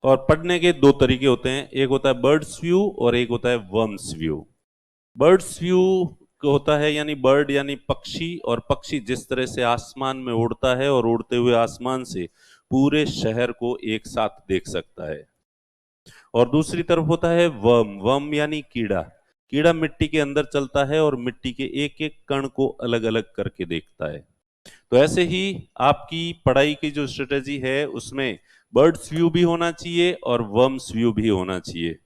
और पढ़ने के दो तरीके होते हैं, एक होता है बर्ड्स व्यू और एक होता है वर्म्स व्यू। बर्ड्स व्यू होता है यानी बर्ड यानी पक्षी, और पक्षी जिस तरह से आसमान में उड़ता है और उड़ते हुए आसमान से पूरे शहर को एक साथ देख सकता है। और दूसरी तरफ होता है वर्म। वर्म यानी कीड़ा। कीड़ा मिट्टी के अंदर चलता है और मिट्टी के एक एक कण को अलग अलग करके देखता है। तो ऐसे ही आपकी पढ़ाई की जो स्ट्रेटेजी है उसमें बर्ड्स व्यू भी होना चाहिए और वर्म्स व्यू भी होना चाहिए।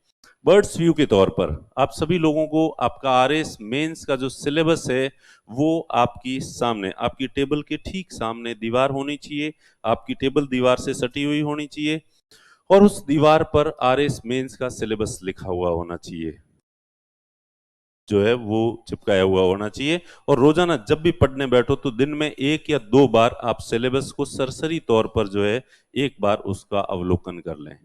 बर्ड्स व्यू के तौर पर आप सभी लोगों को आपका आरएस मेंस का जो सिलेबस है वो आपकी सामने, आपकी टेबल के ठीक सामने दीवार होनी चाहिए। आपकी टेबल दीवार से सटी हुई होनी चाहिए और उस दीवार पर आरएस मेंस का सिलेबस लिखा हुआ होना चाहिए, जो है वो चिपकाया हुआ होना चाहिए। और रोजाना जब भी पढ़ने बैठो तो दिन में 1 या 2 बार आप सिलेबस को सरसरी तौर पर जो है एक बार उसका अवलोकन कर लें,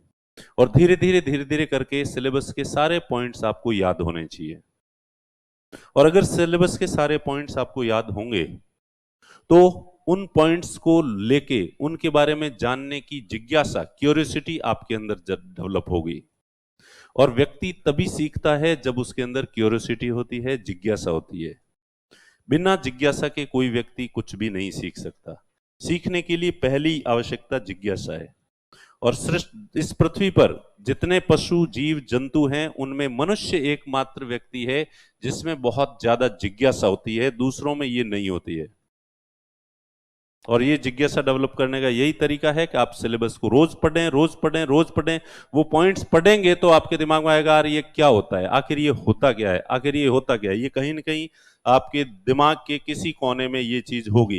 और धीरे धीरे करके सिलेबस के सारे पॉइंट्स आपको याद होने चाहिए। और अगर सिलेबस के सारे पॉइंट्स आपको याद होंगे तो उन पॉइंट्स को लेके उनके बारे में जानने की जिज्ञासा, क्यूरियोसिटी आपके अंदर डेवलप होगी। और व्यक्ति तभी सीखता है जब उसके अंदर क्यूरियोसिटी होती है, जिज्ञासा होती है। बिना जिज्ञासा के कोई व्यक्ति कुछ भी नहीं सीख सकता। सीखने के लिए पहली आवश्यकता जिज्ञासा है। और सृष्टि, इस पृथ्वी पर जितने पशु जीव जंतु हैं उनमें मनुष्य एकमात्र व्यक्ति है जिसमें बहुत ज्यादा जिज्ञासा होती है, दूसरों में ये नहीं होती है। और ये जिज्ञासा डेवलप करने का यही तरीका है कि आप सिलेबस को रोज पढ़ें, रोज पढ़ें, रोज पढ़ें। वो पॉइंट्स पढ़ेंगे तो आपके दिमाग में आएगा, यार ये क्या होता है, आखिर ये होता क्या है, आखिर ये होता क्या है। ये कहीं ना कहीं आपके दिमाग के किसी कोने में ये चीज होगी।